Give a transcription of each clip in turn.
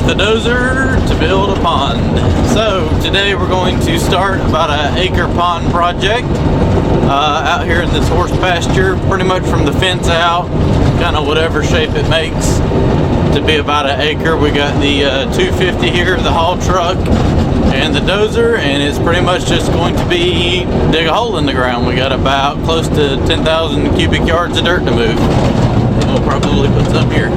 the dozer to build a pond. So today we're going to start about an acre pond project out here in this horse pasture, pretty much from the fence out, kind of whatever shape it makes to be about an acre. We got the 250 here, the haul truck, and the dozer, and it's pretty much just going to be dig a hole in the ground. We got about close to 10,000 cubic yards of dirt to move. We'll probably put some here.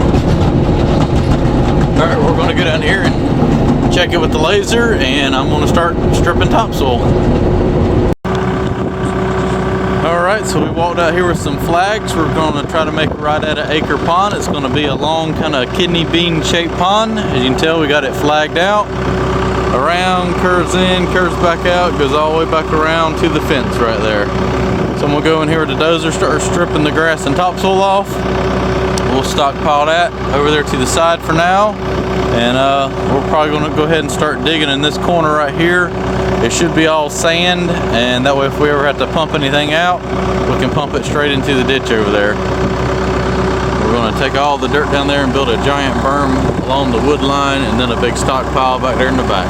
Alright, we're going to go down here and check it with the laser, and I'm going to start stripping topsoil. Alright, so we walked out here with some flags. We're going to try to make it right at an acre pond. It's going to be a long kind of kidney bean shaped pond. As you can tell, we got it flagged out. Around, curves in, curves back out, goes all the way back around to the fence right there. So I'm going to go in here with the dozer, start stripping the grass and topsoil off. We'll stockpile that over there to the side for now, and we're probably going to go ahead and start digging in this corner right here. It should be all sand, and that way if we ever have to pump anything out, we can pump it straight into the ditch over there. We're going to take all the dirt down there and build a giant berm along the wood line, and then a big stockpile back there in the back.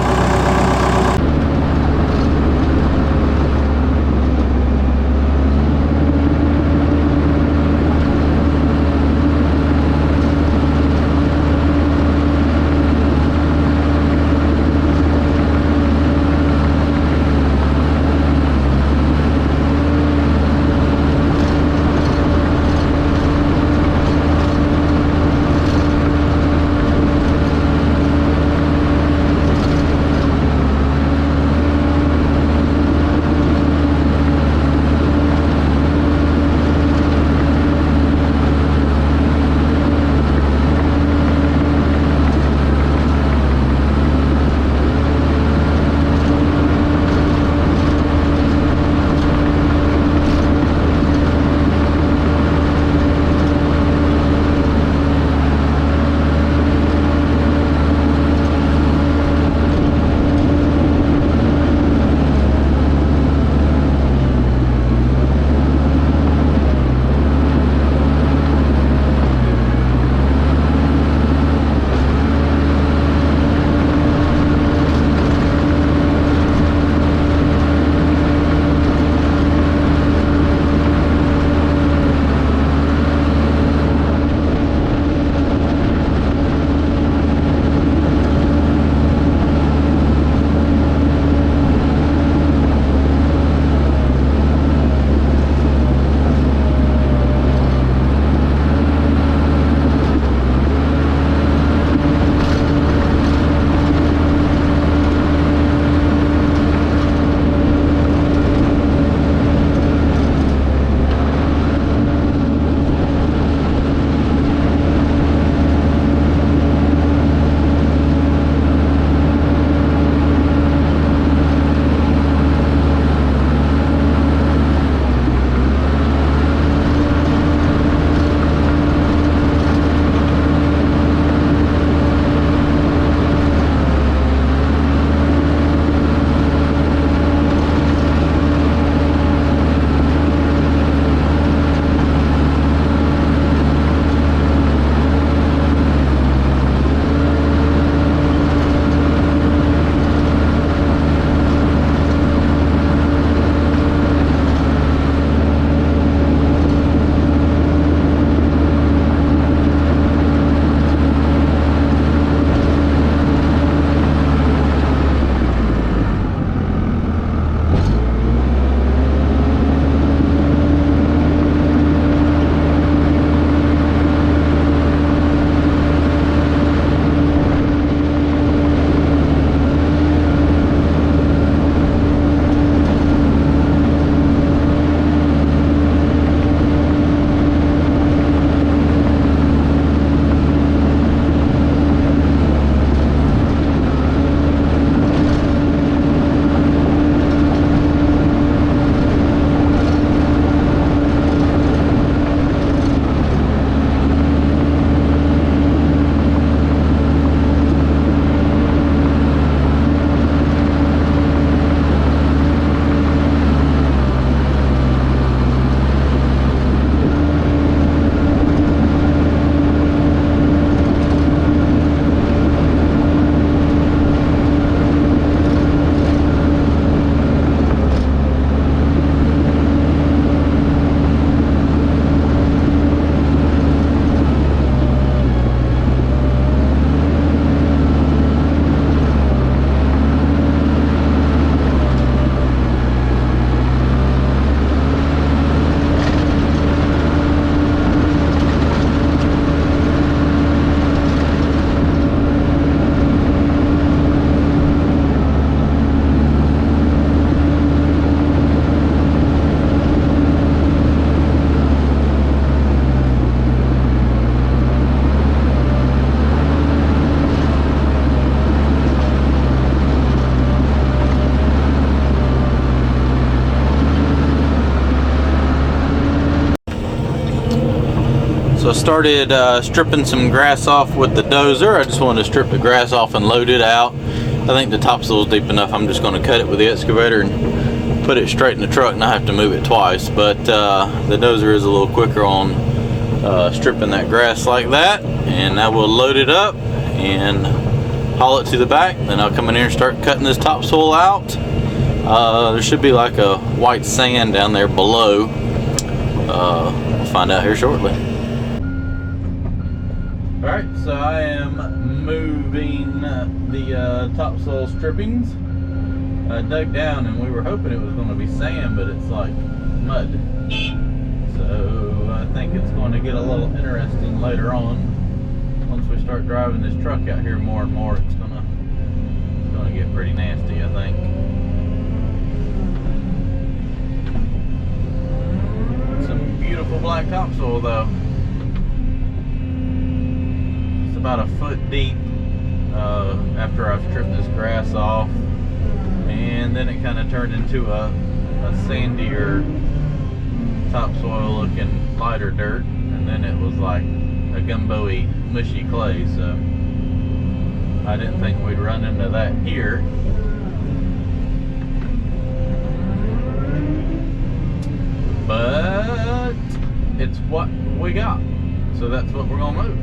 So I started stripping some grass off with the dozer. I just wanted to strip the grass off and load it out. I think the topsoil is deep enough. I'm just going to cut it with the excavator and put it straight in the truck, and I have to move it twice. But the dozer is a little quicker on stripping that grass like that. And I will load it up and haul it to the back. Then I'll come in here and start cutting this topsoil out. There should be like a white sand down there below. We'll find out here shortly. Alright, so I am moving the topsoil strippings. I dug down and we were hoping it was going to be sand, but it's like mud. So I think it's going to get a little interesting later on. Once we start driving this truck out here more and more, it's going to get pretty nasty, I think. Some beautiful black topsoil though. It's about a foot deep after I've stripped this grass off, and then it kind of turned into a sandier topsoil looking lighter dirt, and then it was like a gumbo-y mushy clay. So I didn't think we'd run into that here. But it's what we got, so that's what we're gonna move.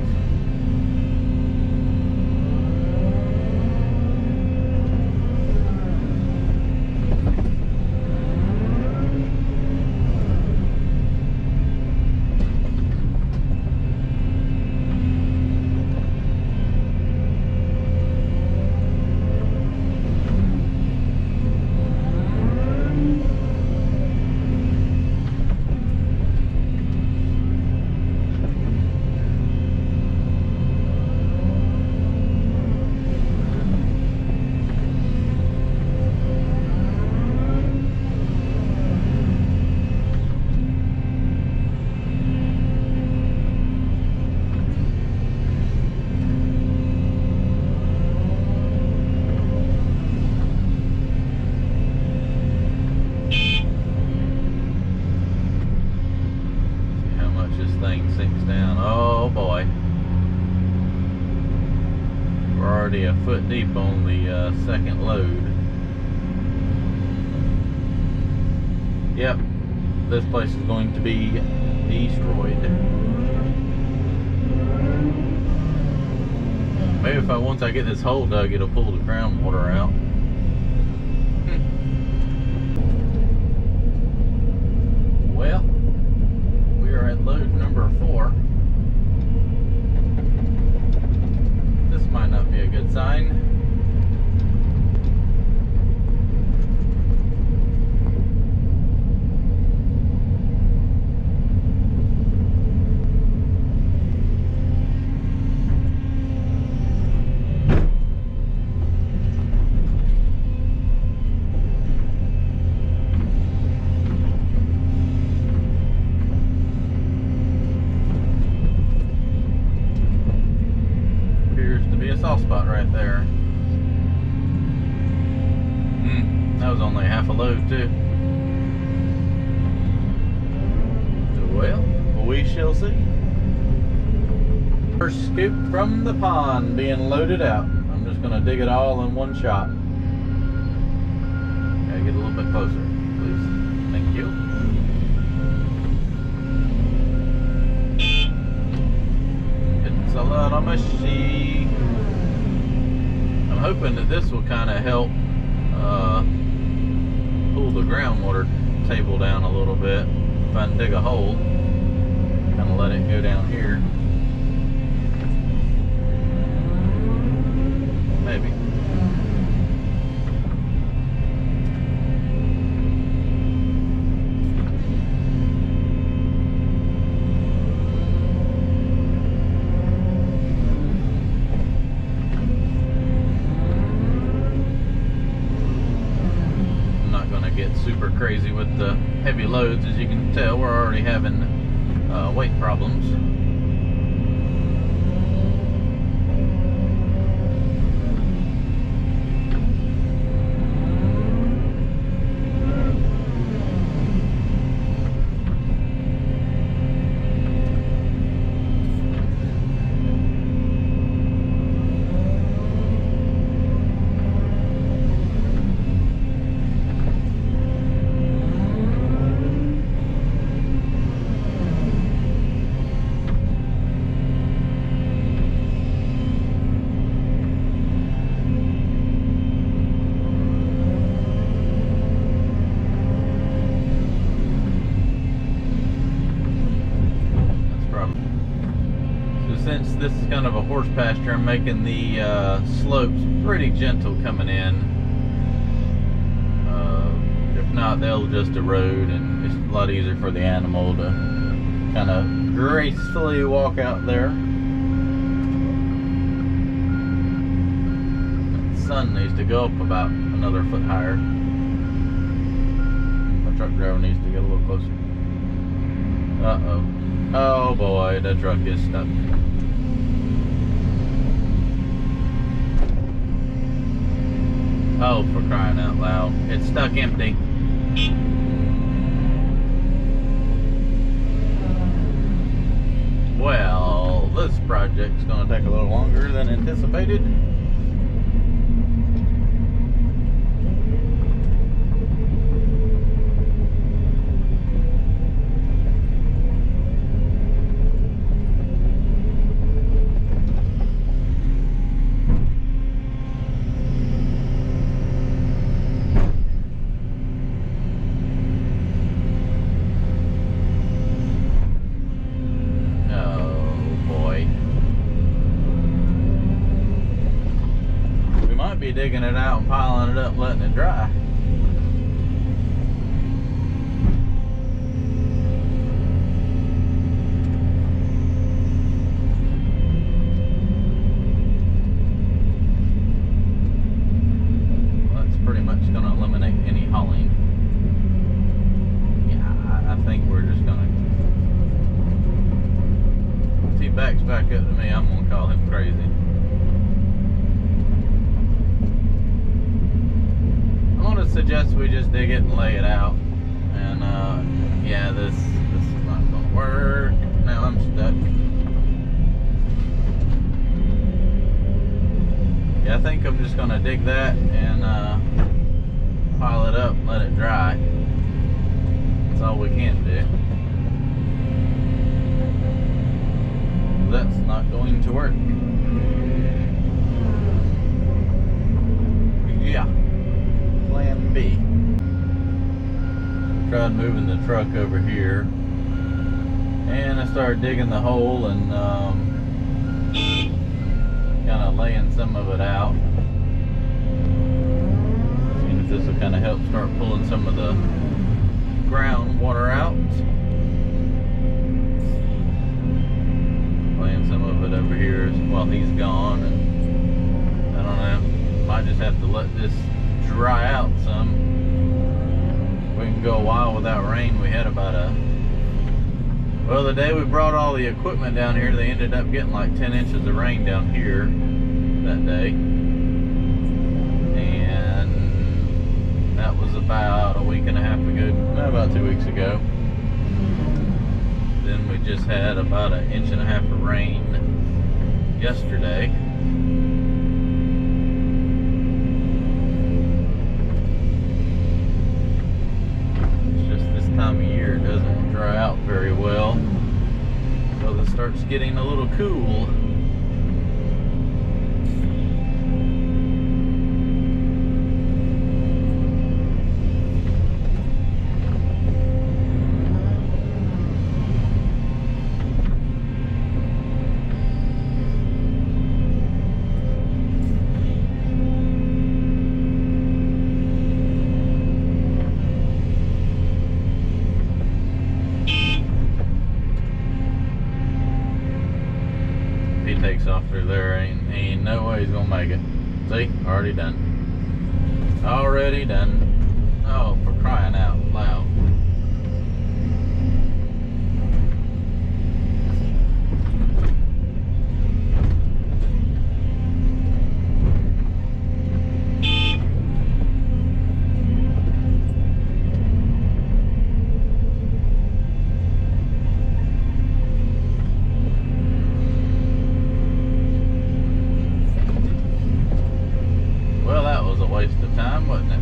A foot deep on the second load. Yep, this place is going to be destroyed. Maybe if once I get this hole dug, it'll pull the groundwater out. Well, we are at load number 4. Might not be a good sign. Soft spot right there. That was only half a load too. Well, we shall see. First scoop from the pond being loaded out. I'm just going to dig it all in one shot. Gotta get a little bit closer, please. Thank you. It's a lot of mushy. I'm hoping that this will kind of help pull the groundwater table down a little bit. If I can dig a hole, kind of let it go down here. Maybe. Super crazy with the heavy loads. As you can tell, we're already having weight problems. horse pasture and making the slopes pretty gentle coming in. If not, they'll just erode, and it's a lot easier for the animal to kind of gracefully walk out there. The sun needs to go up about another foot higher. The truck driver needs to get a little closer. Uh-oh. Oh boy, the truck is stuck. Oh, for crying out loud. It's stuck empty. Well, this project's going to take a little longer than anticipated. Be digging it out and piling it up, letting it dry. Well, that's pretty much going to eliminate any hauling. Yeah, I think we're just going to. If he backs back up to me, I'm going to call him crazy. Suggest we just dig it and lay it out, and yeah, this is not gonna work. Now I'm stuck. Yeah, I think I'm just gonna dig that and pile it up and let it dry. That's all we can do. That's not going to work. Yeah. Plan B. Tried moving the truck over here, and I started digging the hole and kind of laying some of it out. Seeing if this will kind of help start pulling some of the groundwater out. Laying some of it over here while he's gone, and I don't know, might just have to let this dry out some. We can go a while without rain. We had about well, the day we brought all the equipment down here, they ended up getting like 10 inches of rain down here that day, and that was about a week and a half ago, about 2 weeks ago. Then we just had about 1.5 inches of rain yesterday. Time of year it doesn't dry out very well, so it starts getting a little cool. Takes off through there, ain't no way he's gonna make it. See, already done. Already done. Oh, for crying out loud. Waste of time, wasn't it?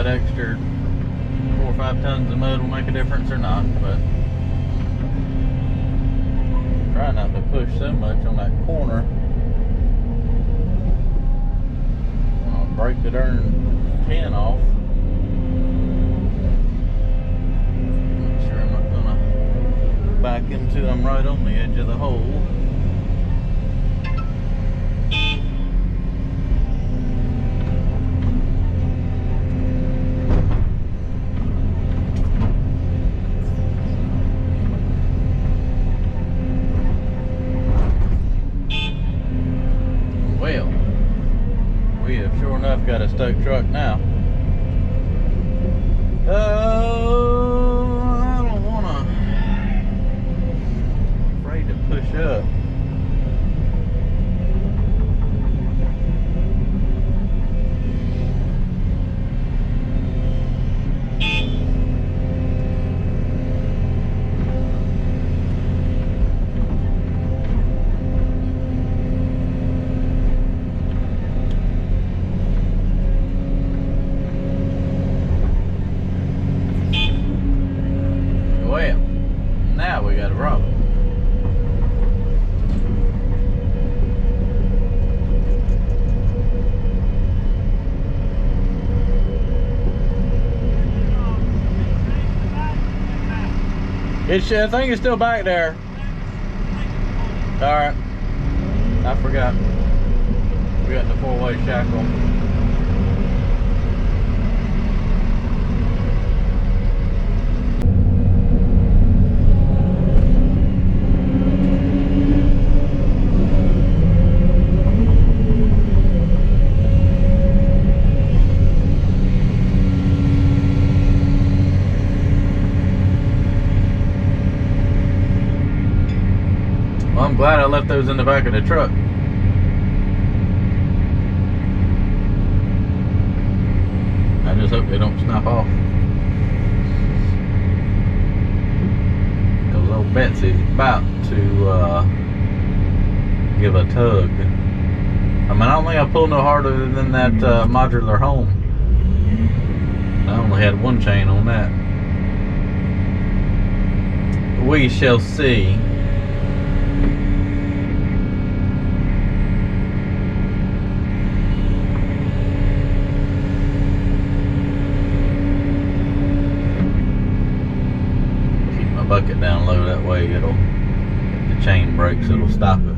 extra 4 or 5 tons of mud will make a difference or not, but try not to push so much on that corner. I'll break the darn pin off. Make sure I'm not gonna back into them right on the edge of the hole. Well, we have sure enough got a stuck truck now. I don't wanna, I'm afraid to push up. Well, now we got a problem. I think it's still back there. Alright. I forgot. We got the 4-way shackle. Well, I'm glad I left those in the back of the truck. I just hope they don't snap off. Because old Betsy's about to give a tug. I mean, I don't think I pulled no harder than that modular home. I only had one chain on that. We shall see. Bucket down low, that way it'll, if the chain breaks, it'll stop it.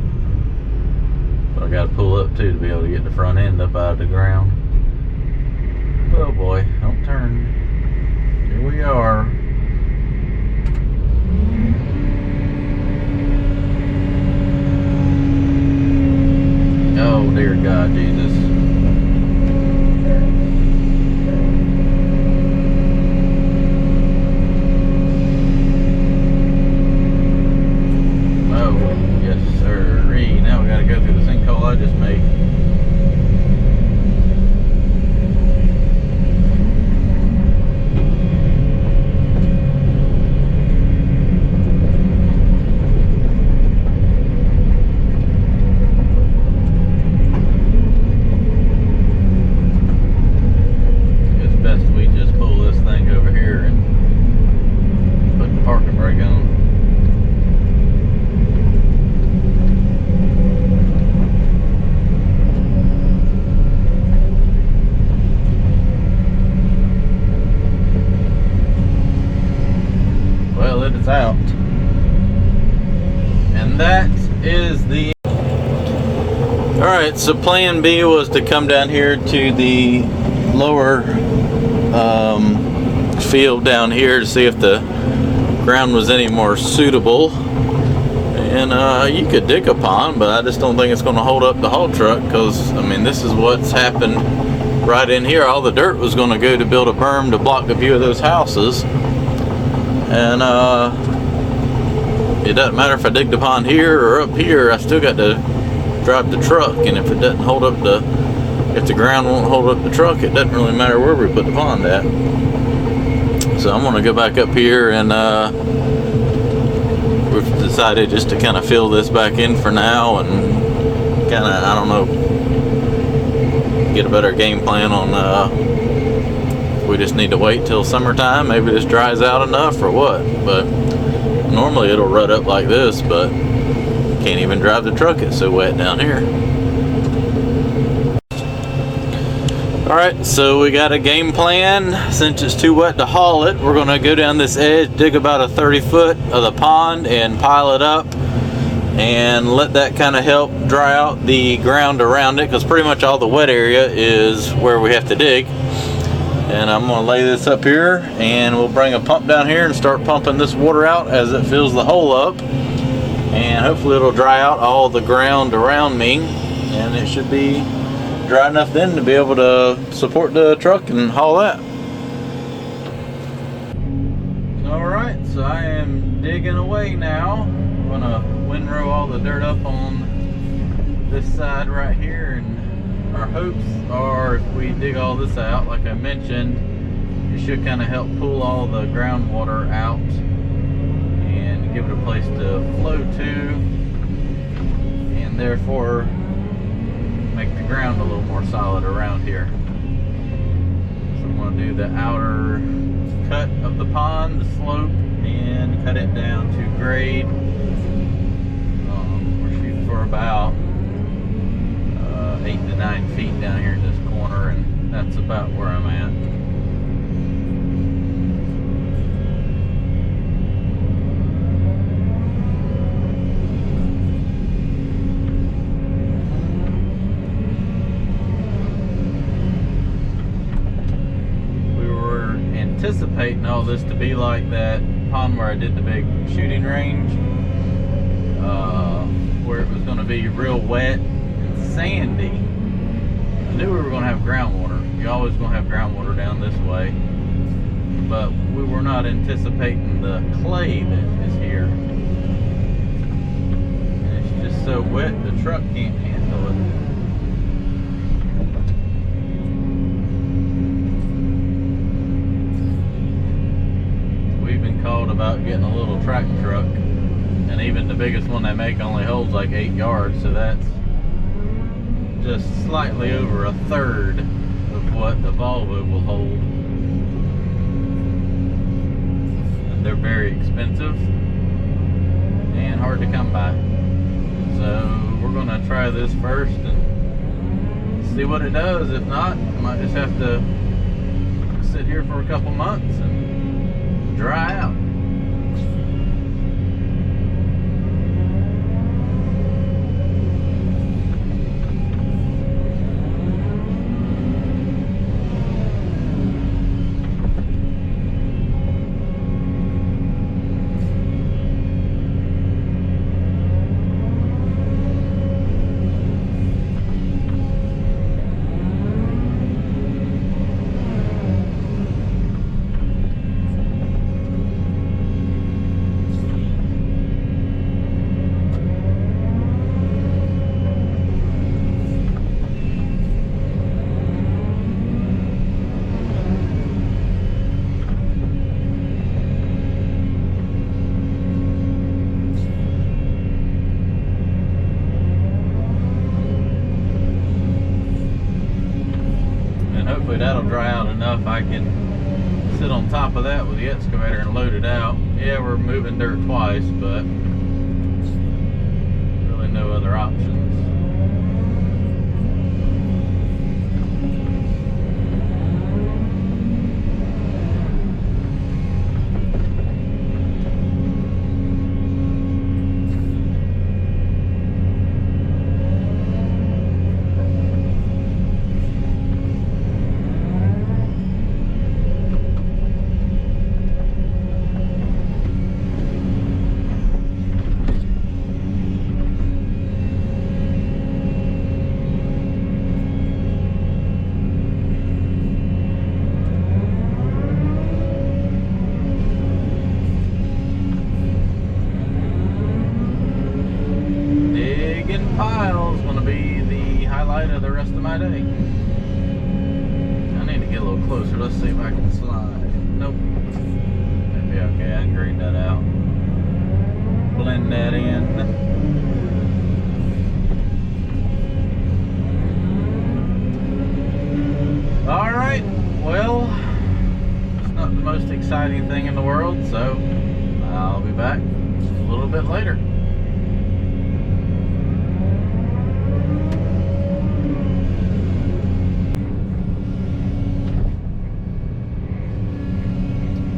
But I gotta pull up too to be able to get the front end up out of the ground. Oh boy, don't turn. Here we are. Oh dear God, Jesus. Now we gotta go through the sinkhole I just made. It's best we just pull this thing over here and put the parking brake on. Well, it is out. And that is the... Alright, so plan B was to come down here to the lower field down here to see if the ground was any more suitable. And you could dig a pond, but I just don't think it's going to hold up the haul truck, because, I mean, this is what's happened right in here. All the dirt was going to go to build a berm to block the view of those houses. And it doesn't matter if I dig the pond here or up here, I still got to drive the truck, and if it doesn't hold up if the ground won't hold up the truck, it doesn't really matter where we put the pond at. So I'm going to go back up here, and we've decided just to kind of fill this back in for now, and kind of, I don't know, get a better game plan on we just need to wait till summertime. Maybe this dries out enough or what. But normally it'll rut up like this, but can't even drive the truck, it's so wet down here. Alright, so we got a game plan. Since it's too wet to haul it, we're gonna go down this edge, dig about a 30 foot of the pond and pile it up and let that kind of help dry out the ground around it, because pretty much all the wet area is where we have to dig. And I'm gonna lay this up here and we'll bring a pump down here and start pumping this water out as it fills the hole up, and hopefully it'll dry out all the ground around me, and it should be dry enough then to be able to support the truck and haul that. Alright, so I am digging away now. I'm gonna windrow all the dirt up on this side right here, and our hopes are if we dig all this out, like I mentioned, it should kind of help pull all the groundwater out and give it a place to flow to, and therefore make the ground a little more solid around here. So I'm going to do the outer cut of the pond, the slope, and cut it down to grade. We're shooting for about 8 to 9 feet down here in this corner, and that's about where I'm at. Anticipating all this to be like that pond where I did the big shooting range, where it was going to be real wet and sandy. I knew we were going to have groundwater. You're always going to have groundwater down this way, but we were not anticipating the clay that is here. And it's just so wet the truck can't handle it. Called about getting a little track truck, and even the biggest one they make only holds like 8 yards, so that's just slightly over a third of what the Volvo will hold, and they're very expensive and hard to come by. So we're gonna try this first and see what it does. If not, I might just have to sit here for a couple months and dry out. That'll dry out enough I can sit on top of that with the excavator and load it out. Yeah, we're moving dirt twice, but really no other options. Pile's gonna be the highlight of the rest of my day. I need to get a little closer. Let's see if I can slide. Nope. That'd be okay. I can grade that out. Blend that in. Alright, well, most exciting thing in the world, so I'll be back a little bit later.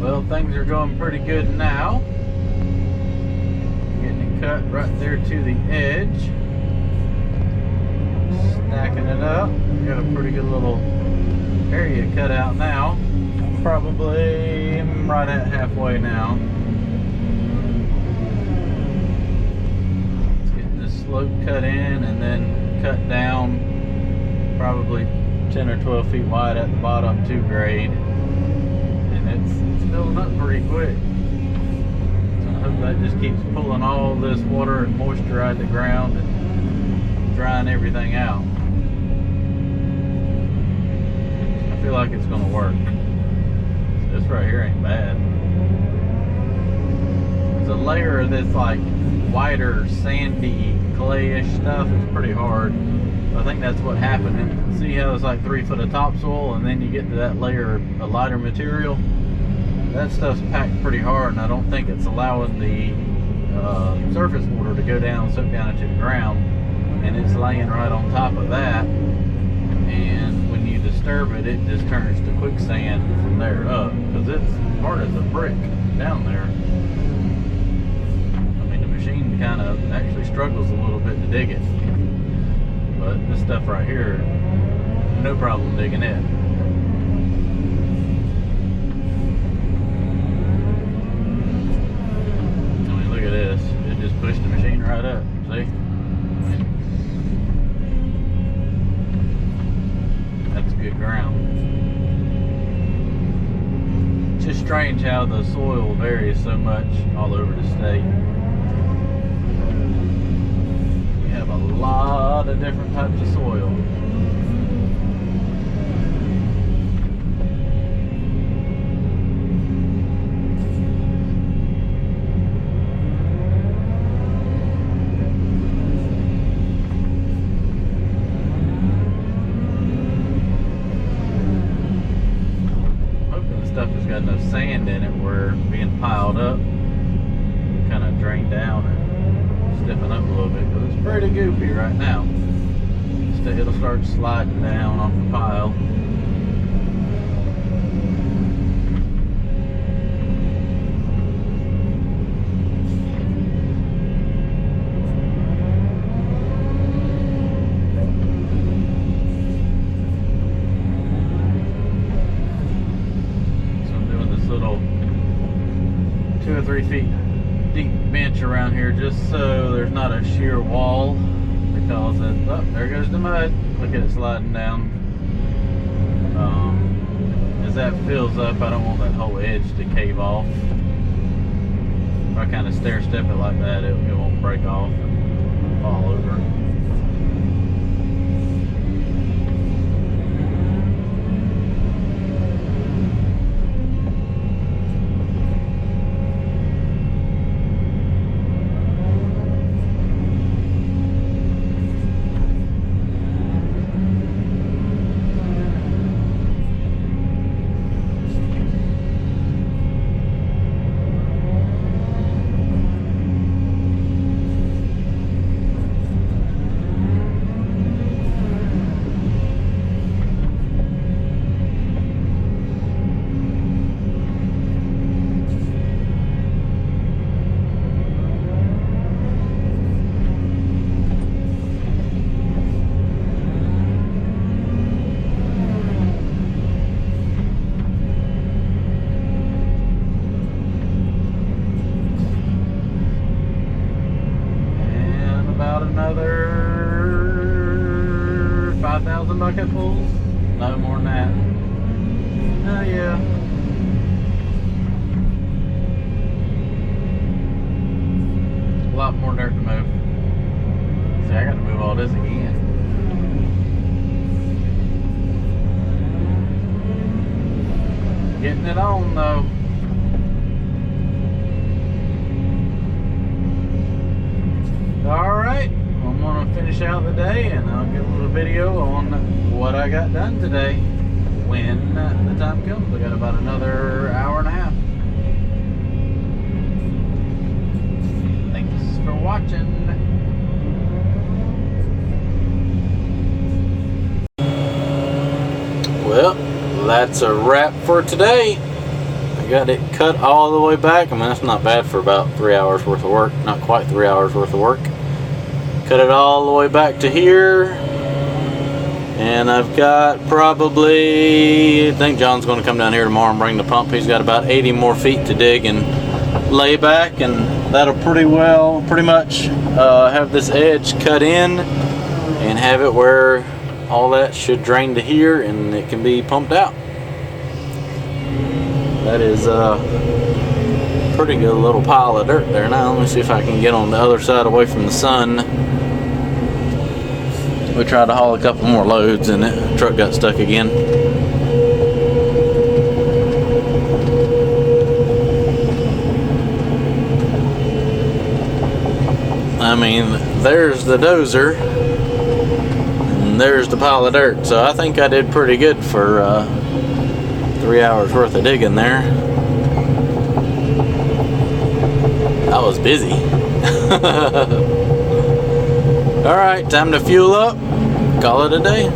Well, things are going pretty good now. Getting it cut right there to the edge. Stacking it up. Got a pretty good little area cut out now. Probably right at halfway now. It's getting this slope cut in and then cut down probably 10 or 12 feet wide at the bottom to grade. And it's filling up pretty quick. So I hope that just keeps pulling all this water and moisture out of the ground and drying everything out. I feel like it's gonna work. This right here ain't bad. There's a layer of this like whiter sandy clayish stuff. It's pretty hard. I think that's what happened. And see how it's like 3 foot of topsoil and then you get to that layer of lighter material? That stuff's packed pretty hard, and I don't think it's allowing the surface water to go down, soak down into the ground, and it's laying right on top of that. And when you disturb it, it just turns to quicksand from there up, because it's hard as a brick down there. I mean, the machine kind of actually struggles a little bit to dig it, but this stuff right here, no problem digging it. Just push the machine right up, see? That's good ground. It's just strange how the soil varies so much all over the state. We have a lot of different types of soil. Stuff has got enough sand in it where being piled up kind of drain down and stiffen up a little bit, but it's pretty goopy right now. It'll start sliding down off the pile. Little 2 or 3 feet deep bench around here, just so there's not a sheer wall, because oh, there goes the mud. Look at it sliding down. As that fills up, I don't want that whole edge to cave off. If I kind of stair step it like that, it won't break off and fall over. Another 5,000 bucketfuls? No more than that. Oh yeah. A lot more dirt to move. See, I got to move all this again. Getting it on though. Alright, I'm going to finish out the day and I'll get a little video on what I got done today. when the time comes. We got about another hour and a half. Thanks for watching. Well, that's a wrap for today. I got it cut all the way back. I mean, that's not bad for about 3 hours worth of work. Not quite 3 hours worth of work. Cut it all the way back to here. And I've got probably, I think John's going to come down here tomorrow and bring the pump. He's got about 80 more feet to dig and lay back, and that'll pretty much have this edge cut in and have it where all that should drain to here and it can be pumped out. That is a pretty good little pile of dirt there. Now let me see if I can get on the other side away from the sun. We tried to haul a couple more loads and the truck got stuck again. I mean, there's the dozer and there's the pile of dirt. So I think I did pretty good for 3 hours worth of digging there. I was busy. Alright, time to fuel up. Call it a day.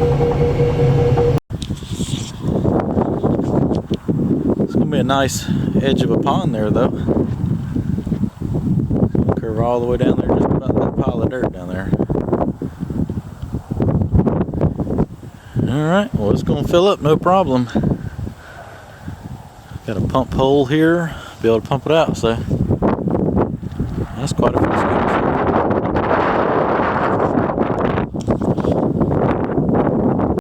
It's going to be a nice edge of a pond there, though. Curve all the way down there, just about that pile of dirt down there. Alright, well, it's going to fill up, no problem. Got a pump hole here, be able to pump it out, so that's quite a few scoops.